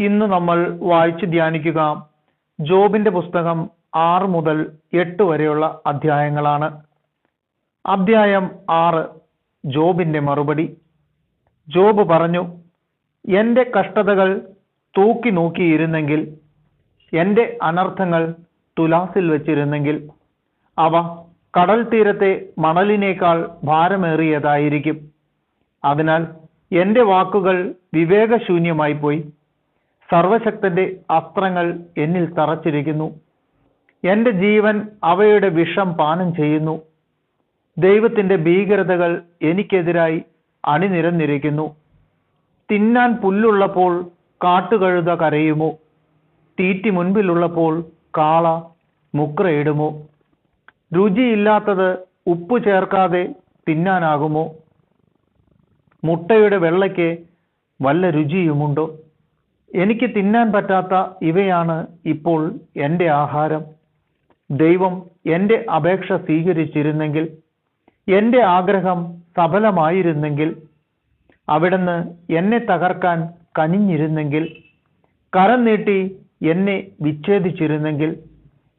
ഇന്ന് നമ്മൾ വായിച്ച് ധ്യാനിക്കുക ജോബിന്റെ പുസ്തകം 6 മുതൽ 8 വരെയുള്ള അധ്യായങ്ങളാണ്. അധ്യായം 6, ജോബിന്റെ മറുപടി. ജോബ് പറഞ്ഞു, എൻ്റെ കഷ്ടതകൾ തൂക്കി നോക്കിയിരുന്നെങ്കിൽ, എൻ്റെ അനർത്ഥങ്ങൾ തുലാസിൽ വെച്ചിരുന്നെങ്കിൽ, അവ കടൽ തീരത്തെ മണലിനേക്കാൾ ഭാരമേറിയതായിരിക്കും. അതിനാൽ എൻ്റെ വാക്കുകൾ വിവേകശൂന്യമായി പോയി. സർവശക്തന്റെ അസ്ത്രങ്ങൾ എന്നിൽ തറച്ചിരിക്കുന്നു. എൻ്റെ ജീവൻ അവയുടെ വിഷം പാനം ചെയ്യുന്നു. ദൈവത്തിൻ്റെ ഭീകരതകൾ എനിക്കെതിരായി അണിനിരന്നിരിക്കുന്നു. തിന്നാൻ പുല്ലുള്ളപ്പോൾ കാട്ടുകഴുത കരയുമോ? തീറ്റി മുൻപിലുള്ളപ്പോൾ കാള മുക്രയിടുമോ? രുചിയില്ലാത്തത് ഉപ്പ് ചേർക്കാതെ തിന്നാനാകുമോ? മുട്ടയുടെ വെള്ളയ്ക്ക് വല്ല രുചിയുമുണ്ടോ? എനിക്ക് തിന്നാൻ പറ്റാത്ത ഇവയാണ് ഇപ്പോൾ എൻ്റെ ആഹാരം. ദൈവം എൻ്റെ അപേക്ഷ സ്വീകരിച്ചിരുന്നെങ്കിൽ, എൻ്റെ ആഗ്രഹം സഫലമായിരുന്നെങ്കിൽ, അവിടുന്ന് എന്നെ തകർക്കാൻ കനിഞ്ഞിരുന്നെങ്കിൽ, കരം നീട്ടി എന്നെ വിച്ഛേദിച്ചിരുന്നെങ്കിൽ,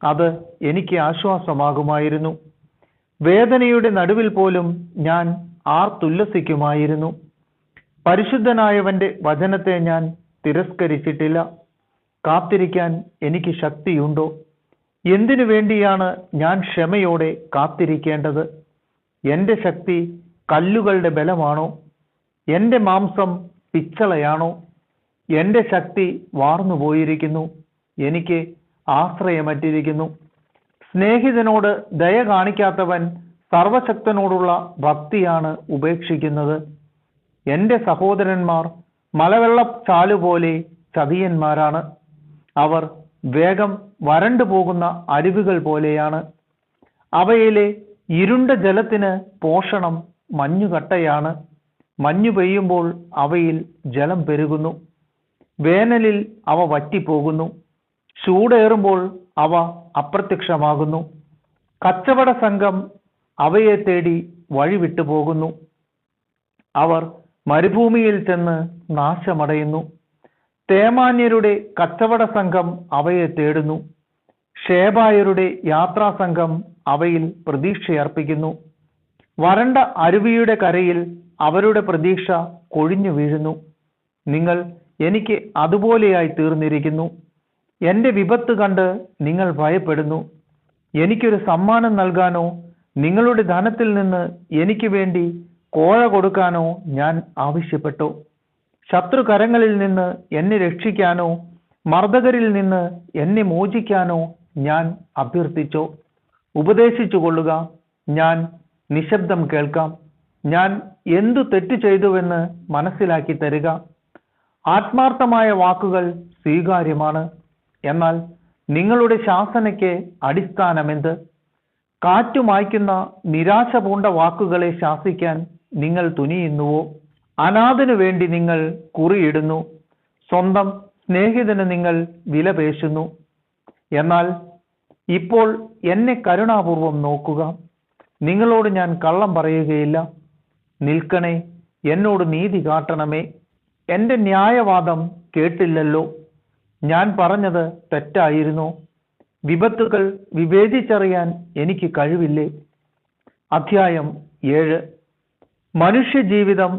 അത് എനിക്ക് ആശ്വാസമാകുമായിരുന്നു. വേദനയുടെ നടുവിൽ പോലും ഞാൻ ആർത്തുല്ലസിക്കുമായിരുന്നു. പരിശുദ്ധനായവന്റെ വചനത്തെ ഞാൻ തിരസ്കരിച്ചിട്ടില്ല. കാത്തിരിക്കാൻ എനിക്ക് ശക്തിയുണ്ടോ? എന്തിനു വേണ്ടിയാണ് ഞാൻ ക്ഷമയോടെ കാത്തിരിക്കേണ്ടത്? എൻ്റെ ശക്തി കല്ലുകളുടെ ബലമാണോ? എൻ്റെ മാംസം പിച്ചളയാണോ? എൻ്റെ ശക്തി വാർന്നുപോയിരിക്കുന്നു. എനിക്ക് ആശ്രയമറ്റിരിക്കുന്നു. സ്നേഹിതനോട് ദയ കാണിക്കാത്തവൻ സർവശക്തനോടുള്ള ഭക്തിയാണ് ഉപേക്ഷിക്കുന്നത്. എൻ്റെ സഹോദരന്മാർ മലവെള്ളച്ചാലുപോലെ ചതിയന്മാരാണ്. അവർ വേഗം വരണ്ടു പോകുന്ന അരുവികൾ പോലെയാണ്. അവയിലെ ഇരുണ്ട ജലത്തിന് പോഷണം മഞ്ഞുകട്ടയാണ്. മഞ്ഞു പെയ്യുമ്പോൾ അവയിൽ ജലം പെരുകുന്നു. വേനലിൽ അവ വറ്റിപ്പോകുന്നു. ചൂടേറുമ്പോൾ അവ അപ്രത്യക്ഷമാകുന്നു. കച്ചവട സംഘം അവയെ തേടി വഴിവിട്ടു പോകുന്നു. അവർ മരുഭൂമിയിൽ ചെന്ന് നാശമടയുന്നു. തേമാന്യരുടെ കച്ചവട സംഘം അവയെ തേടുന്നു. ഷേബായരുടെ യാത്രാസംഘം അവയിൽ പ്രതീക്ഷയർപ്പിക്കുന്നു. വരണ്ട അരുവിയുടെ കരയിൽ അവരുടെ പ്രതീക്ഷ കൊഴിഞ്ഞു വീഴുന്നു. നിങ്ങൾ എനിക്ക് അതുപോലെയായി തീർന്നിരിക്കുന്നു. എൻ്റെ വിപത്ത് കണ്ട് നിങ്ങൾ ഭയപ്പെടുന്നു. എനിക്കൊരു സമ്മാനം നൽകാനോ നിങ്ങളുടെ ധനത്തിൽ നിന്ന് എനിക്ക് വേണ്ടി കോഴ കൊടുക്കാനോ ഞാൻ ആവശ്യപ്പെട്ടു. ശത്രുകരങ്ങളിൽ നിന്ന് എന്നെ രക്ഷിക്കാനോ മർദ്ദകരിൽ നിന്ന് എന്നെ മോചിക്കാനോ ഞാൻ അഭ്യർത്ഥിച്ചോ? ഉപദേശിച്ചു കൊള്ളുക, ഞാൻ നിശബ്ദം കേൾക്കാം. ഞാൻ എന്തു തെറ്റ് ചെയ്തുവെന്ന് മനസ്സിലാക്കി തരിക. ആത്മാർത്ഥമായ വാക്കുകൾ സ്വീകാര്യമാണ്. എന്നാൽ നിങ്ങളുടെ ശാസനയ്ക്ക് അടിസ്ഥാനമെന്ത്? കാറ്റുമായ്ക്കുന്ന നിരാശ പൂണ്ട വാക്കുകളെ ശാസിക്കാൻ നിങ്ങൾ തുനിയുന്നുവോ? അനാഥനു വേണ്ടി നിങ്ങൾ കുറിയിടുന്നു. സ്വന്തം സ്നേഹിതന് നിങ്ങൾ വിലപേശുന്നു. എന്നാൽ ഇപ്പോൾ എന്നെ കരുണാപൂർവം നോക്കുക. നിങ്ങളോട് ഞാൻ കള്ളം പറയുകയില്ല. നിൽക്കണേ, എന്നോട് നീതി കാട്ടണമേ. എൻ്റെ ന്യായവാദം കേട്ടില്ലല്ലോ. ഞാൻ പറഞ്ഞത് തെറ്റായിരുന്നോ? വിപത്തുകൾ വിവേചിച്ചറിയാൻ എനിക്ക് കഴിവില്ലേ? അധ്യായം 7. മനുഷ്യജീവിതം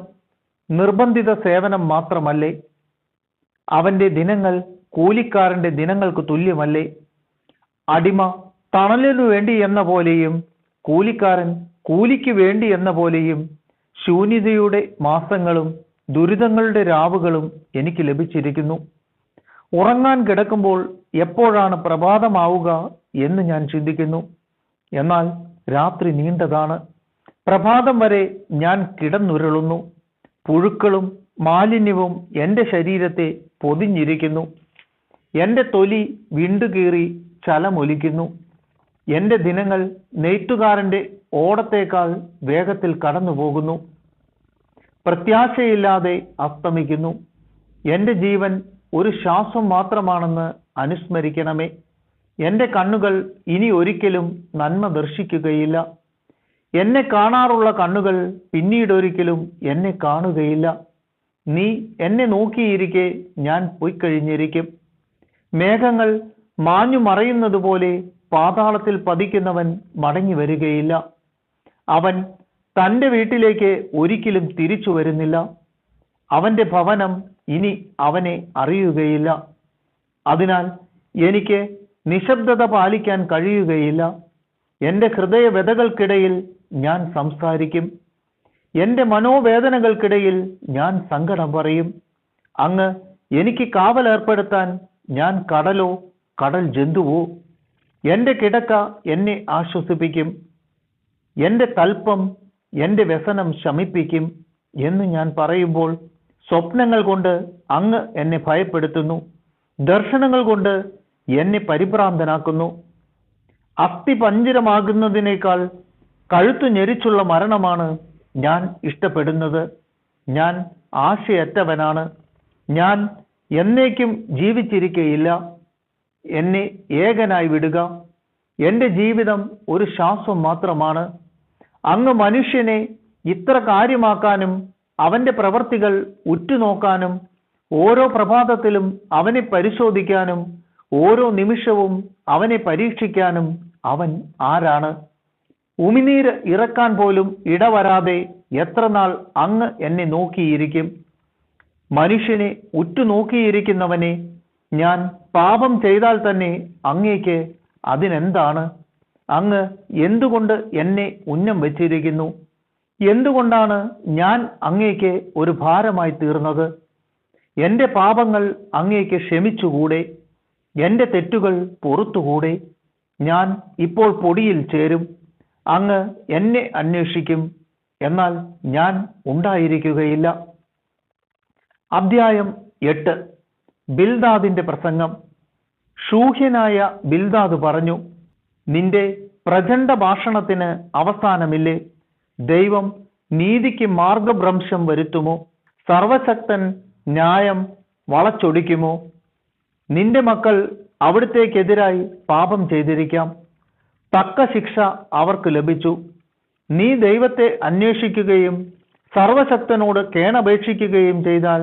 നിർബന്ധിത സേവനം മാത്രമല്ലേ? അവൻ്റെ ദിനങ്ങൾ കൂലിക്കാരൻ്റെ ദിനങ്ങൾക്ക് തുല്യമല്ലേ? അടിമ തണലിനു വേണ്ടി എന്ന പോലെയും കൂലിക്കാരൻ കൂലിക്ക് വേണ്ടി എന്ന പോലെയും ശൂന്യതയുടെ മാസങ്ങളും ദുരിതങ്ങളുടെ രാവുകളും എനിക്ക് ലഭിച്ചിരിക്കുന്നു. ഉറങ്ങാൻ കിടക്കുമ്പോൾ എപ്പോഴാണ് പ്രഭാതമാവുക എന്ന് ഞാൻ ചിന്തിക്കുന്നു. എന്നാൽ രാത്രി നീണ്ടതാണ്. പ്രഭാതം വരെ ഞാൻ കിടന്നുരുളുന്നു. പുഴുക്കളും മാലിന്യവും എൻ്റെ ശരീരത്തെ പൊതിഞ്ഞിരിക്കുന്നു. എൻ്റെ തൊലി വിണ്ടുകീറി ചലമൊലിക്കുന്നു. എൻ്റെ ദിനങ്ങൾ നെയ്ത്തുകാരൻ്റെ ഓടത്തേക്കാൾ വേഗത്തിൽ കടന്നു പോകുന്നു. പ്രത്യാശയില്ലാതെ അസ്തമിക്കുന്നു. എൻ്റെ ജീവൻ ഒരു ശ്വാസം മാത്രമാണെന്ന് അനുസ്മരിക്കണമേ. എൻ്റെ കണ്ണുകൾ ഇനി ഒരിക്കലും നന്മ ദർശിക്കുകയില്ല. എന്നെ കാണാറുള്ള കണ്ണുകൾ പിന്നീടൊരിക്കലും എന്നെ കാണുകയില്ല. നീ എന്നെ നോക്കിയിരിക്കെ ഞാൻ പൊയ്ക്കഴിഞ്ഞിരിക്കും. മേഘങ്ങൾ മാഞ്ഞു മറയുന്നത് പോലെ പാതാളത്തിൽ പതിക്കുന്നവൻ മടങ്ങി വരികയില്ല. അവൻ തൻ്റെ വീട്ടിലേക്ക് ഒരിക്കലും തിരിച്ചു വരുന്നില്ല. അവൻ്റെ ഭവനം ഇനി അവനെ അറിയുകയില്ല. അതിനാൽ എനിക്ക് നിശബ്ദത പാലിക്കാൻ കഴിയുകയില്ല. എൻ്റെ ഹൃദയവ്യഥകൾക്കിടയിൽ ഞാൻ സംസാരിക്കും. എൻ്റെ മനോവേദനകൾക്കിടയിൽ ഞാൻ സങ്കടം പറയും. അങ്ങ് എനിക്ക് കാവലേർപ്പെടുത്താൻ ഞാൻ കടലോ കടൽ ജന്തുവോ? എൻ്റെ കിടക്ക എന്നെ ആശ്വസിപ്പിക്കും. എൻ്റെ തൽപ്പം എൻ്റെ വ്യസനം ശമിപ്പിക്കും എന്ന് ഞാൻ പറയുമ്പോൾ സ്വപ്നങ്ങൾ കൊണ്ട് അങ്ങ് എന്നെ ഭയപ്പെടുത്തുന്നു. ദർശനങ്ങൾ കൊണ്ട് എന്നെ പരിഭ്രാന്തനാക്കുന്നു. അസ്ഥി പഞ്ചരമാകുന്നതിനേക്കാൾ കഴുത്തു ഞെരിച്ചുള്ള മരണമാണ് ഞാൻ ഇഷ്ടപ്പെടുന്നത്. ഞാൻ ആശയറ്റവനാണ്. ഞാൻ എന്നേക്കും ജീവിച്ചിരിക്കയില്ല. എന്നെ ഏകനായി വിടുക. എൻ്റെ ജീവിതം ഒരു ശ്വാസം മാത്രമാണ്. അങ്ങ് മനുഷ്യനെ ഇത്ര കാര്യമാക്കാനും അവൻ്റെ പ്രവർത്തികൾ ഉറ്റുനോക്കാനും ഓരോ പ്രഭാതത്തിലും അവനെ പരിശോധിക്കാനും ഓരോ നിമിഷവും അവനെ പരീക്ഷിക്കാനും അവൻ ആരാണ്? ഉമിനീര് ഇറക്കാൻ പോലും ഇടവരാതെ എത്ര നാൾ അങ്ങ് എന്നെ നോക്കിയിരിക്കും? മനുഷ്യനെ ഉറ്റുനോക്കിയിരിക്കുന്നവനെ, ഞാൻ പാപം ചെയ്താൽ തന്നെ അങ്ങേക്ക് അതിനെന്താണ്? അങ്ങ് എന്തുകൊണ്ട് എന്നെ ഉന്നം വച്ചിരിക്കുന്നു? എന്തുകൊണ്ടാണ് ഞാൻ അങ്ങേക്ക് ഒരു ഭാരമായി തീർന്നത്? എൻ്റെ പാപങ്ങൾ അങ്ങേക്ക് ക്ഷമിച്ചുകൂടെ? എൻ്റെ തെറ്റുകൾ പൊറുത്തുകൂടെ? ഞാൻ ഇപ്പോൾ പൊടിയിൽ ചേരും. അങ്ങ് എന്നെ അന്വേഷിക്കും, എന്നാൽ ഞാൻ ഉണ്ടായിരിക്കുകയില്ല. അധ്യായം 8. ബിൽദാദിന്റെ പ്രസംഗം. ശൂഹ്യനായ ബിൽദാദ് പറഞ്ഞു, നിന്റെ പ്രചണ്ഡ ഭാഷണത്തിന് അവസാനമില്ലേ? ദൈവം നീതിക്ക് മാർഗഭ്രംശം വരുത്തുമോ? സർവശക്തൻ ന്യായം വളച്ചൊടിക്കുമോ? നിന്റെ മക്കൾ അവിടുത്തേക്കെതിരായി പാപം ചെയ്തിരിക്കാം. തക്ക ശിക്ഷ അവർക്ക് ലഭിച്ചു. നീ ദൈവത്തെ അന്വേഷിക്കുകയും സർവശക്തനോട് കേണപേക്ഷിക്കുകയും ചെയ്താൽ,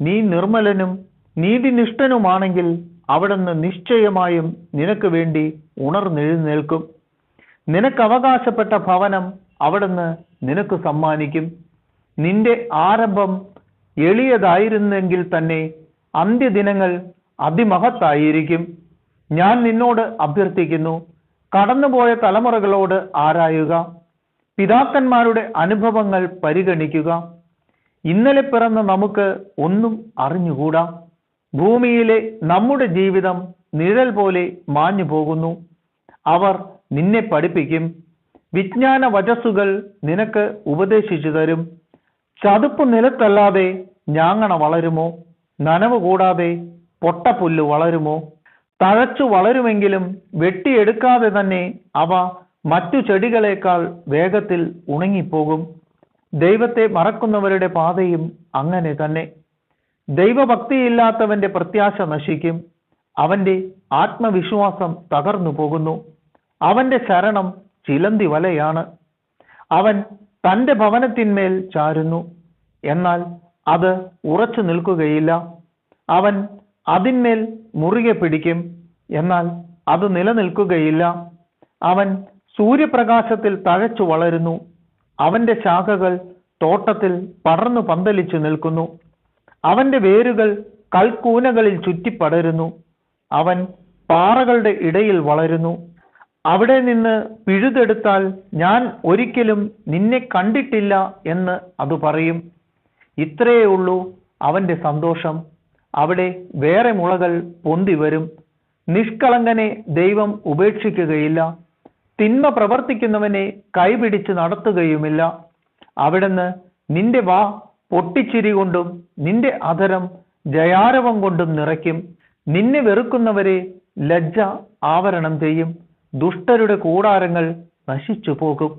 നീ നിർമ്മലനും നീതിനിഷ്ഠനുമാണെങ്കിൽ അവിടുന്ന് നിശ്ചയമായും നിനക്ക് വേണ്ടി ഉണർന്നെഴുന്നേൽക്കും. നിനക്ക് അവകാശപ്പെട്ട ഭവനം അവിടുന്ന് നിനക്ക് സമ്മാനിക്കും. നിന്റെ ആരംഭം എളിയതായിരുന്നെങ്കിൽ തന്നെ അന്ത്യദിനങ്ങൾ അതിമഹത്തായിരിക്കും. ഞാൻ നിന്നോട് അഭ്യർത്ഥിക്കുന്നു, കടന്നുപോയ തലമുറകളോട് ആരായുക. പിതാക്കന്മാരുടെ അനുഭവങ്ങൾ പരിഗണിക്കുക. ഇന്നലെ പിറന്ന നമുക്ക് ഒന്നും അറിഞ്ഞുകൂടാ. ഭൂമിയിലെ നമ്മുടെ ജീവിതം നിഴൽ പോലെ മാഞ്ഞു പോകുന്നു. അവർ നിന്നെ പഠിപ്പിക്കും. വിജ്ഞാന വചസ്സുകൾ നിനക്ക് ഉപദേശിച്ചു തരും. ചതുപ്പ് നിലത്തല്ലാതെ ഞാങ്ങണ വളരുമോ? നനവ് കൂടാതെ പൊട്ടപ്പുല്ല് വളരുമോ? തഴച്ചു വളരുമെങ്കിലും വെട്ടിയെടുക്കാതെ തന്നെ അവ മറ്റു ചെടികളേക്കാൾ വേഗത്തിൽ ഉണങ്ങിപ്പോകും. ദൈവത്തെ മറക്കുന്നവരുടെ പാതയും അങ്ങനെ തന്നെ. ദൈവഭക്തിയില്ലാത്തവന്റെ പ്രത്യാശ നശിക്കും. അവന്റെ ആത്മവിശ്വാസം തകർന്നു പോകുന്നു. അവന്റെ ശരണം ചിലന്തി വലയാണ്. അവൻ തൻ്റെ ഭവനത്തിന്മേൽ ചാരുന്നു, എന്നാൽ അത് ഉറച്ചു നിൽക്കുകയില്ല. അവൻ അതിന്മേൽ മുറുകെ പിടിക്കും, എന്നാൽ അത് നിലനിൽക്കുകയില്ല. അവൻ സൂര്യപ്രകാശത്തിൽ തഴച്ചു വളരുന്നു. അവന്റെ ശാഖകൾ തോട്ടത്തിൽ പടർന്നു പന്തലിച്ചു നിൽക്കുന്നു. അവന്റെ വേരുകൾ കൽക്കൂനകളിൽ ചുറ്റിപ്പടരുന്നു. അവൻ പാറകളുടെ ഇടയിൽ വളരുന്നു. അവിടെ നിന്ന് പിഴുതെടുത്താൽ ഞാൻ ഒരിക്കലും നിന്നെ കണ്ടിട്ടില്ല എന്ന് അത് പറയും. ഇത്രയേ ഉള്ളൂ അവന്റെ സന്തോഷം. അവിടെ വേറെ മുളകൾ പൊന്തി വരും. നിഷ്കളങ്കനെ ദൈവം ഉപേക്ഷിക്കുകയില്ല. തിന്മ പ്രവർത്തിക്കുന്നവനെ കൈപിടിച്ച് നടത്തുകയുമില്ല. അവിടുന്ന് നിന്റെ വാ പൊട്ടിച്ചിരി കൊണ്ടും നിന്റെ അധരം ജയാരവം കൊണ്ടും നിറയ്ക്കും. നിന്നെ വെറുക്കുന്നവരെ ലജ്ജ ആവരണം ചെയ്യും. ദുഷ്ടരുടെ കൂടാരങ്ങൾ നശിച്ചു പോകും.